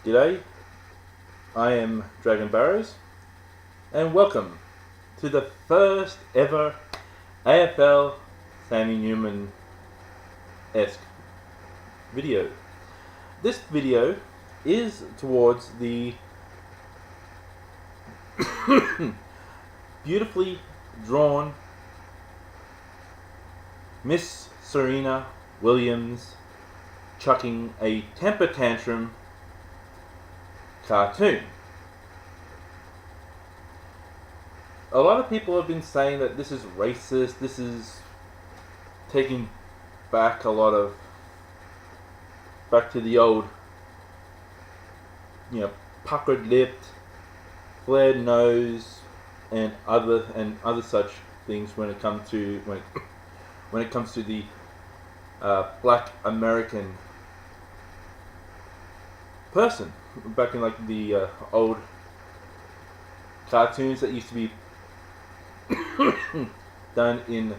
G'day, I am Dragon Barrows, and welcome to the first ever AFL Sam Newmanism-esque video. This video is towards the beautifully drawn Miss Serena Williams chucking a temper tantrum cartoon. A lot of people have been saying that this is racist, this is taking back back to the old, puckered lipped, flared nose, and other such things when it comes to the Black American person. Back in the old cartoons that used to be done in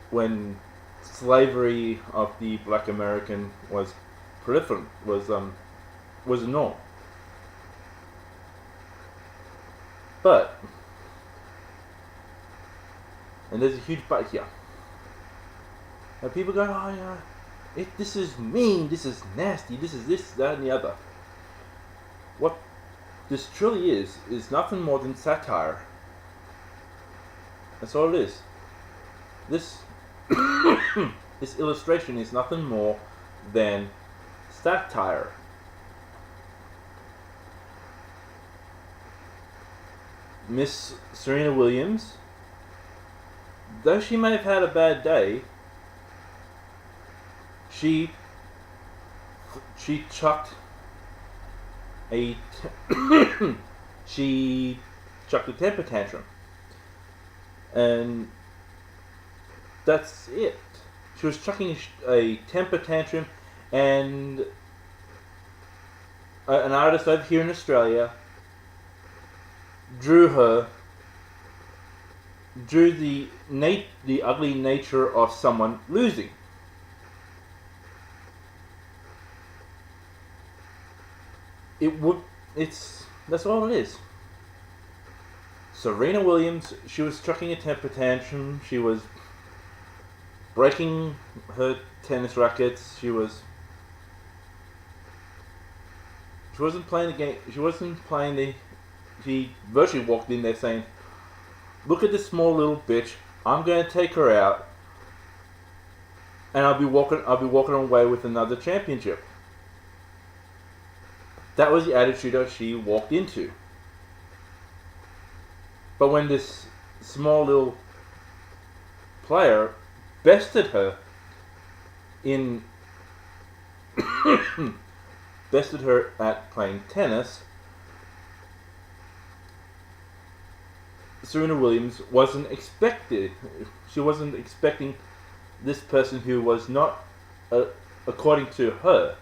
when slavery of the Black American was proliferant, was a norm. But, and there's a huge but here. Now people go, this is mean, this is nasty, this is this, that, and the other. What this truly is nothing more than satire. That's all it is. This this illustration is nothing more than satire. Miss Serena Williams, though she may have had a bad day, she chucked a temper tantrum, and that's it. She was chucking a temper tantrum, and an artist over here in Australia drew the ugly nature of someone losing. That's all it is. Serena Williams, she was chucking a temper tantrum, she was breaking her tennis rackets, she wasn't playing the game, she virtually walked in there saying, "Look at this small little bitch, I'm going to take her out, and I'll be walking away with another championship." That was the attitude that she walked into. But when this small little player bested her at playing tennis, Serena Williams wasn't expecting this person who was not, according to her,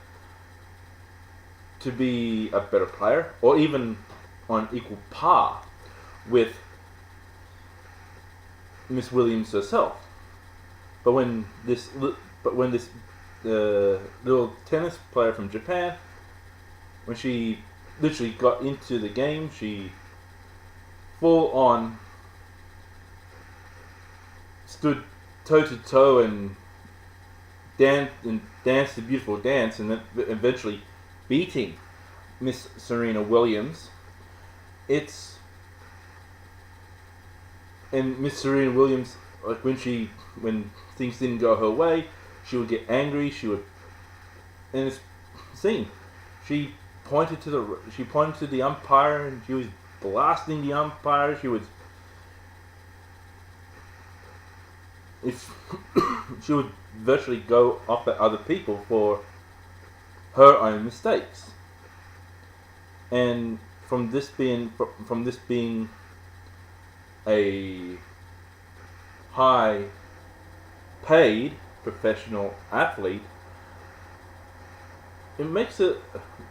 to be a better player, or even on equal par with Miss Williams herself. But when this little tennis player from Japan, when she literally got into the game, she full on stood toe to toe and danced a beautiful dance, and then eventually beating Miss Serena Williams. And Miss Serena Williams, when things didn't go her way, she would get angry. And it's seen. She pointed to the umpire, and she was blasting the umpire. She would virtually go off at other people for her own mistakes. And from this being a high paid professional athlete, it makes it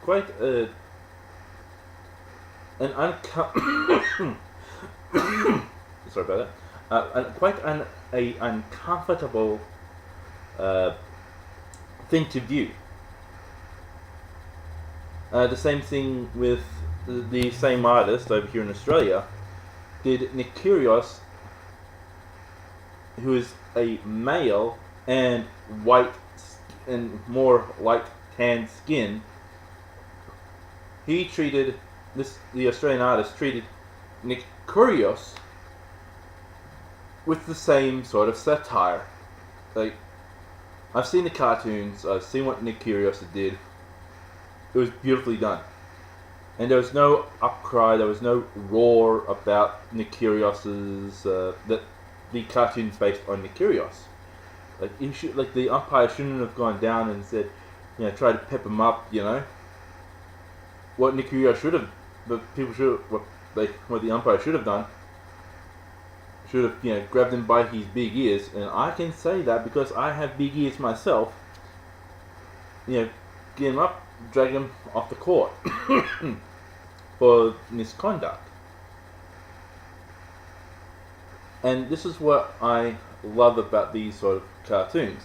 quite an sorry about that, quite an uncomfortable thing to view. The same thing with the same artist over here in Australia did Nick Kyrgios, who is a male and white and more light tanned skin. He treated the Australian artist treated Nick Kyrgios with the same sort of satire. Like, I've seen the cartoons, I've seen what Nick Kyrgios did. It was beautifully done. And there was no upcry, there was no roar about Nick Kyrgios's, that the cartoon's based on Nick Kyrgios. Like, the umpire shouldn't have gone down and said, try to pep him up, What Nick Kyrgios should have, what the umpire should have done, should have, grabbed him by his big ears, and I can say that because I have big ears myself. Get him up, drag him off the court for misconduct. And this is what I love about these sort of cartoons.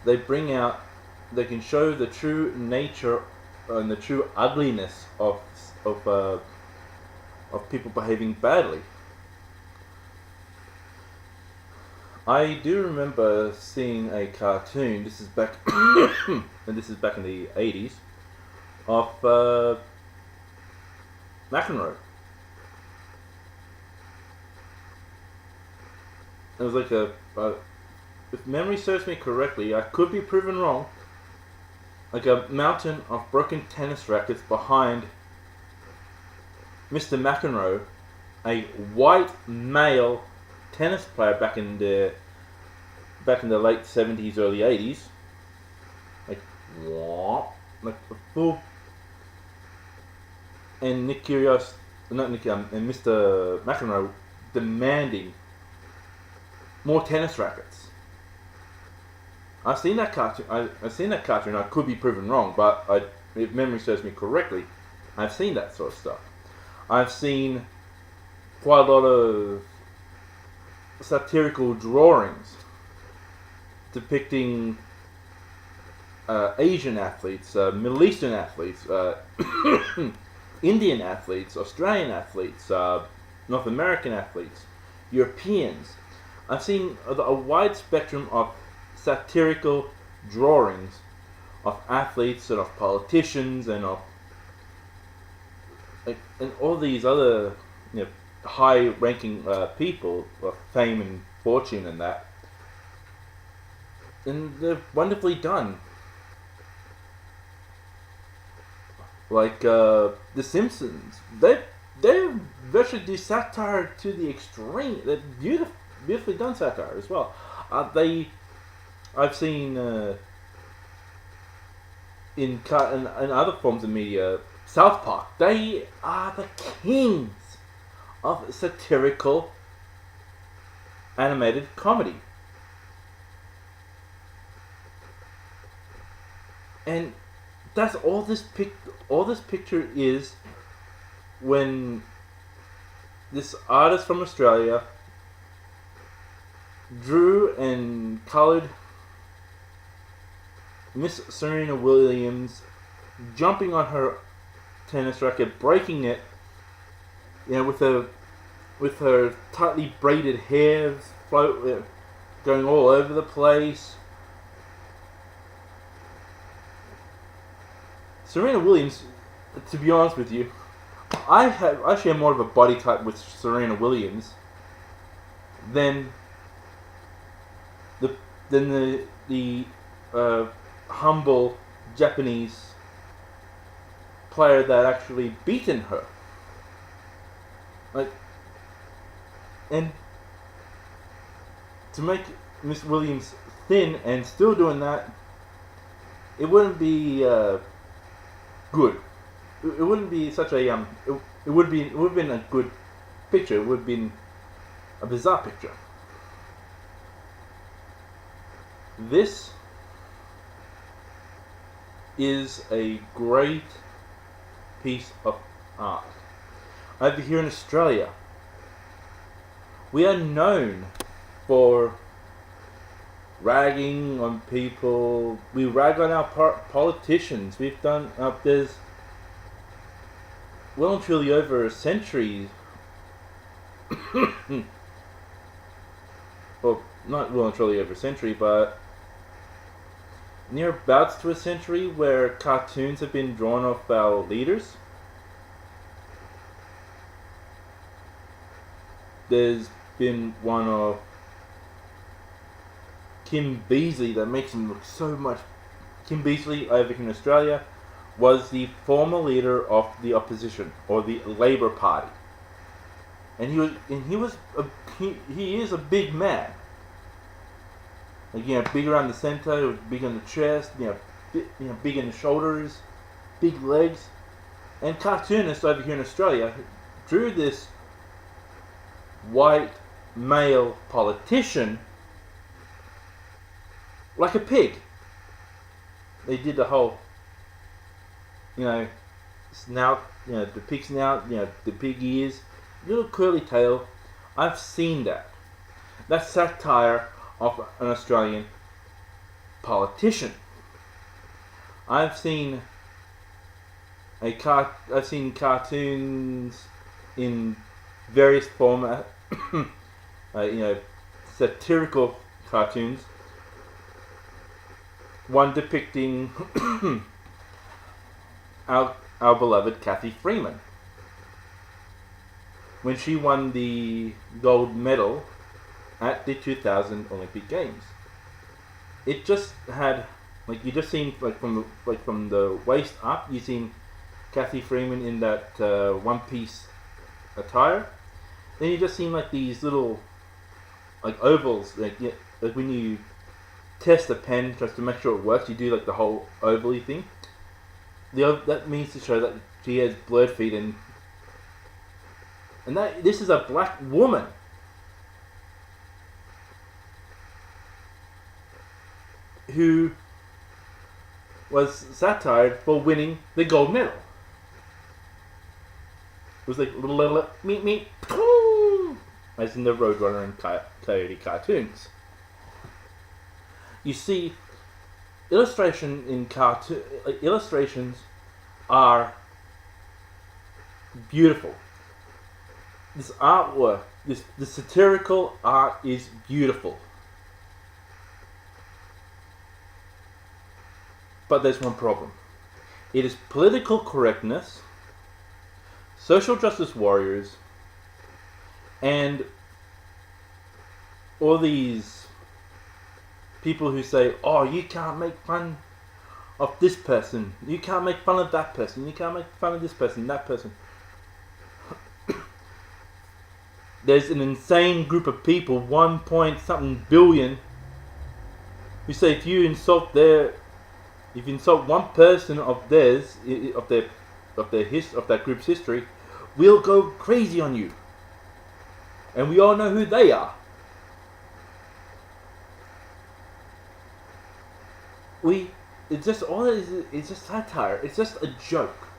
They can show the true nature and the true ugliness of people behaving badly. I do remember seeing a cartoon. This is back, and this is back in the 80s, of McEnroe. It was like if memory serves me correctly, I could be proven wrong, like a mountain of broken tennis rackets behind Mr. McEnroe, a white male tennis player back in the late 70s, early 80s, like a full, and Nick Kyrgios, and Mr. McEnroe demanding more tennis rackets. I've seen that cartoon. I've seen that cartoon. I could be proven wrong, but if memory serves me correctly, I've seen that sort of stuff. I've seen quite a lot of satirical drawings depicting Asian athletes, Middle Eastern athletes, Indian athletes, Australian athletes, North American athletes, Europeans. I've seen a wide spectrum of satirical drawings of athletes and of politicians and of and all these other high-ranking people of fame and fortune and that, and they're wonderfully done. Like The Simpsons, they virtually do satire to the extreme. They're beautifully done satire as well. I've seen in other forms of media, South Park. They are the kings of satirical animated comedy. And that's all this picture is when this artist from Australia drew and colored Miss Serena Williams jumping on her tennis racket, breaking it, with her tightly braided hair going all over the place. Serena Williams, to be honest with you, I share more of a body type with Serena Williams than the humble Japanese player that actually beaten her. And to make Miss Williams thin and still doing that, it wouldn't be good. It wouldn't be such a it would have been a good picture. It would have been a bizarre picture. This is a great piece of art. Over here in Australia, we are known for ragging on people. We rag on our politicians. We've done there's well and truly over a century. Well, not well and truly over a century, but nearabouts to a century where cartoons have been drawn of our leaders. There's been one of Kim Beazley that makes him look so much. Kim Beazley over here in Australia was the former leader of the opposition, or the Labour Party, and he is a big man. Like, big around the centre, big on the chest, big in the shoulders, big legs. And cartoonists over here in Australia drew this white male politician like a pig. They did the whole, snout, the pig snout, the pig ears, little curly tail. I've seen that. That's satire of an Australian politician. I've seen cartoons in various formats, satirical cartoons. One depicting our beloved Cathy Freeman when she won the gold medal at the 2000 Olympic Games. It just had, you just seen from the waist up, you seen Cathy Freeman in that one-piece attire. Then you just seen these little ovals, like when you test a pen just to make sure it works, you do the whole ovally thing. That means to show that she has blurred feet, and that this is a black woman. Who was satired for winning the gold medal. It was little meet, as in the Roadrunner and Coyote cartoons. You see, illustrations are beautiful. This artwork, this satirical art is beautiful. But there's one problem. It is political correctness, social justice warriors, and all these people who say, oh, you can't make fun of this person, you can't make fun of that person, you can't make fun of this person, that person. There's an insane group of people, 1 point something billion, who say if you insult one person of theirs, of that group's history, we'll go crazy on you. And we all know who they are. It's just satire. It's just a joke.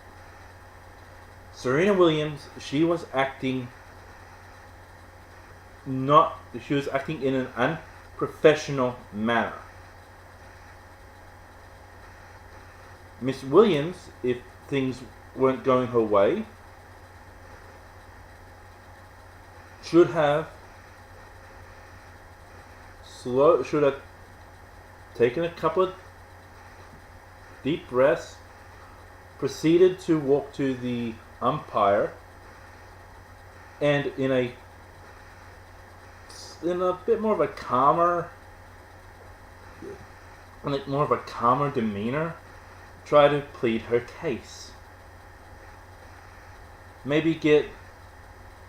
Serena Williams, she was acting in an unprofessional manner. Miss Williams, if things weren't going her way, should have taken a couple of deep breaths, proceeded to walk to the umpire, and in a bit more of a calmer demeanor, try to plead her case. Maybe get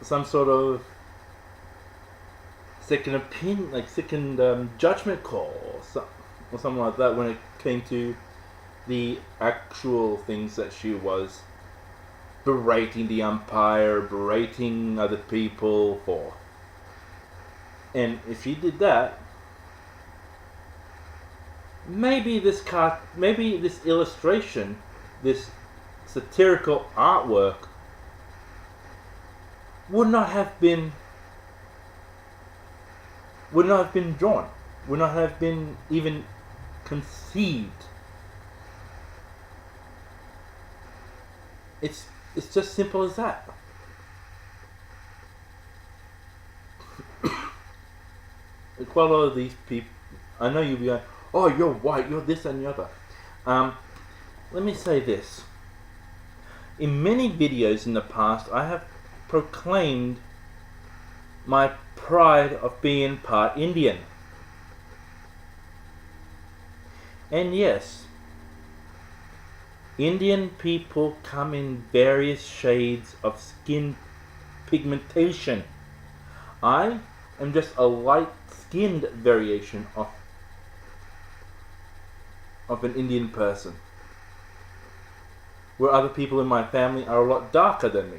some sort of second opinion, second judgment call, or something like that when it came to the actual things that she was berating the umpire, berating other people for. And if she did that, maybe this illustration, this satirical artwork, would not have been drawn. would not have been even conceived. It's just simple as that. Quite a lot of these people, I know you'll be like, oh, you're white, you're this and the other. Let me say this. In many videos in the past, I have proclaimed my pride of being part Indian. And yes, Indian people come in various shades of skin pigmentation. I am just a light-skinned variation of an Indian person, where other people in my family are a lot darker than me.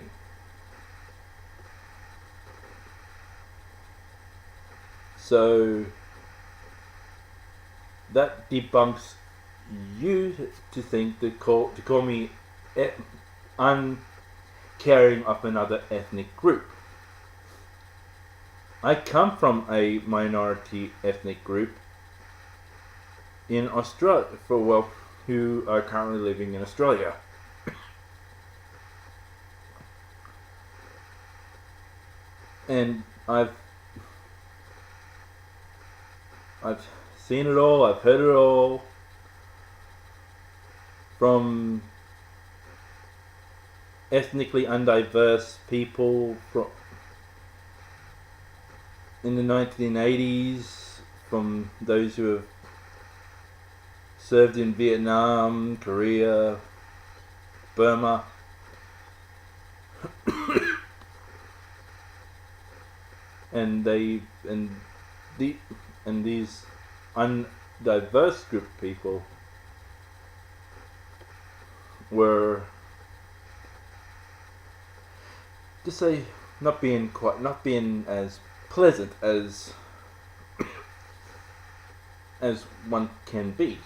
So that debunks you to think to call me uncaring of another ethnic group. I come from a minority ethnic group in Australia, who are currently living in Australia. And I've seen it all, I've heard it all, from ethnically undiverse people in the 1980s, from those who have served in Vietnam, Korea, Burma. and these undiverse group of people were, to say, not being as pleasant as one can be.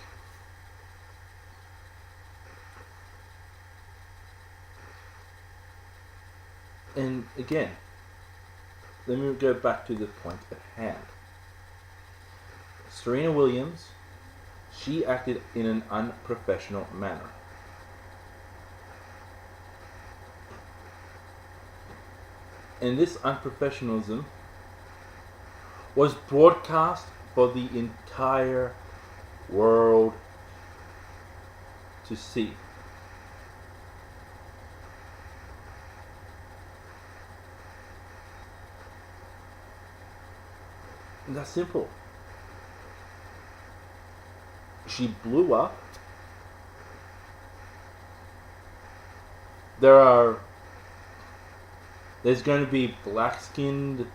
And again, let me go back to the point at hand. Serena Williams, she acted in an unprofessional manner. And this unprofessionalism was broadcast for the entire world to see. And that's simple. She blew up. There's going to be black-skinned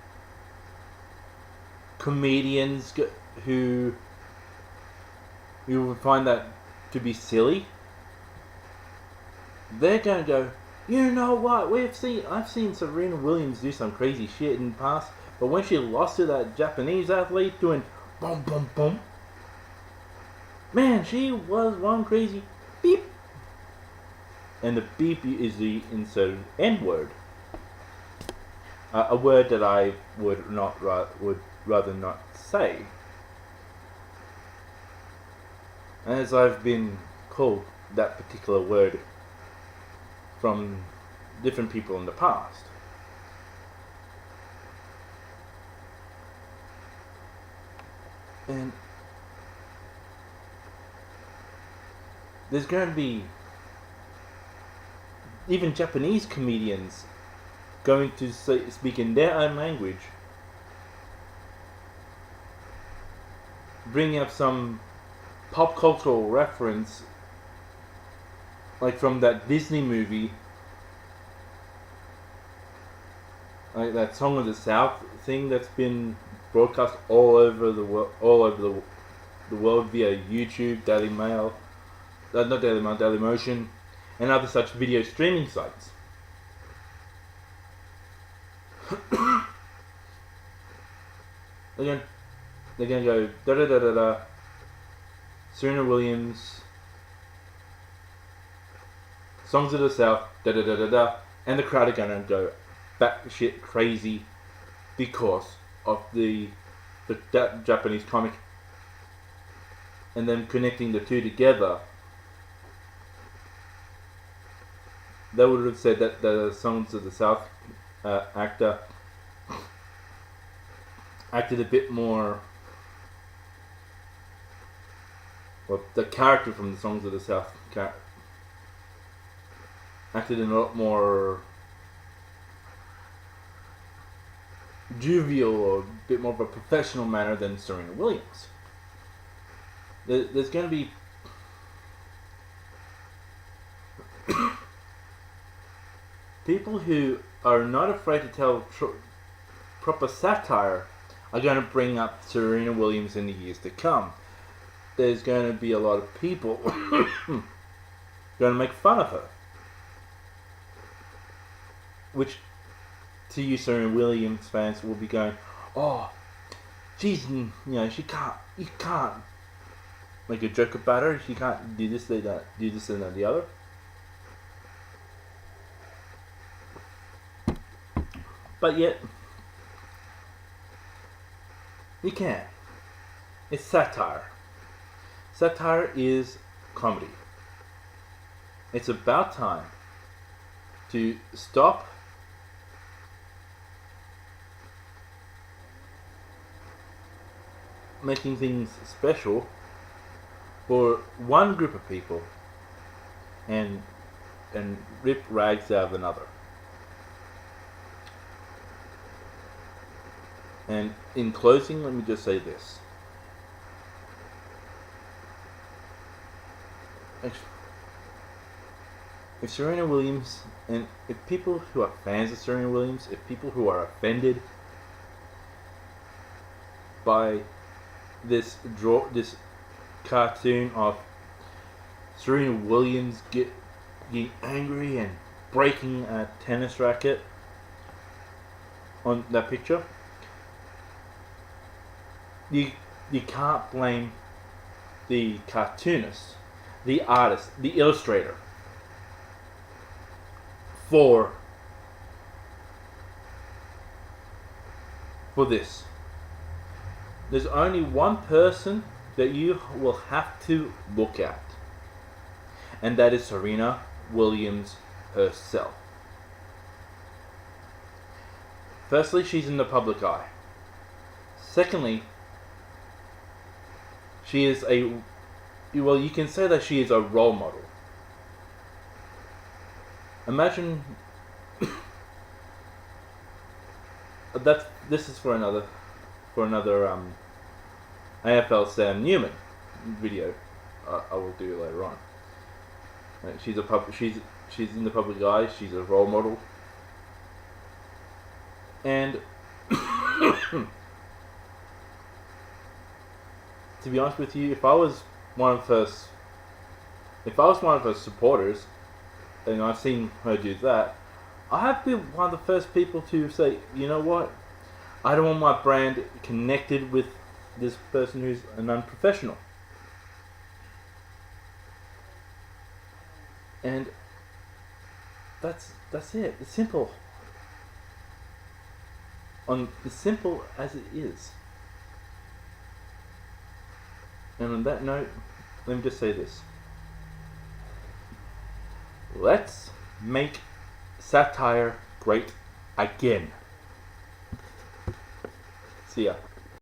comedians who would find that to be silly. They're going to go, you know what? I've seen Serena Williams do some crazy shit in the past, but when she lost to that Japanese athlete doing boom, boom, boom, man, she was one crazy beep. And the beep is the inserted N-word. A word that I would rather not say, as I've been called that particular word from different people in the past. And there's going to be even Japanese comedians going to speak in their own language, bringing up some pop cultural reference, like from that Disney movie, like that Song of the South thing that's been broadcast all over the world via YouTube, Daily Mail, not Daily Mail, Dailymotion, and other such video streaming sites. They're gonna go da da da da da. Serena Williams, Songs of the South, da da da da da, and the crowd are gonna go batshit crazy because of the Japanese comic and then connecting the two together, they would have said that the Songs of the South actor acted a bit more. Well, the character from the Songs of the South acted in a lot more jovial or a bit more of a professional manner than Serena Williams. There's going to be people who are not afraid to tell proper satire are going to bring up Serena Williams in the years to come. There's going to be a lot of people going to make fun of her, which to you Serena Williams fans will be going, oh, she's, you can't make a joke about her, she can't do this and the other. But yet, you can. It's satire. Satire is comedy. It's about time to stop making things special for one group of people and rip rags out of another. And in closing, let me just say this. If Serena Williams, and if people who are fans of Serena Williams, if people who are offended by this cartoon of Serena Williams getting angry and breaking a tennis racket on that picture, you can't blame the cartoonist, the artist, the illustrator for this. There's only one person that you will have to look at, and that is Serena Williams herself. Firstly, she's in the public eye. Secondly, she is you can say that she is a role model. Imagine this is for another AFL Sam Newman video I will do later on. She's in the public eye. She's a role model, and to be honest with you, if I was one of her supporters, and I've seen her do that, I'd be one of the first people to say, you know what, I don't want my brand connected with this person who's an unprofessional. And that's it. It's simple. As simple as it is. And on that note, let me just say this. Let's make satire great again. See ya.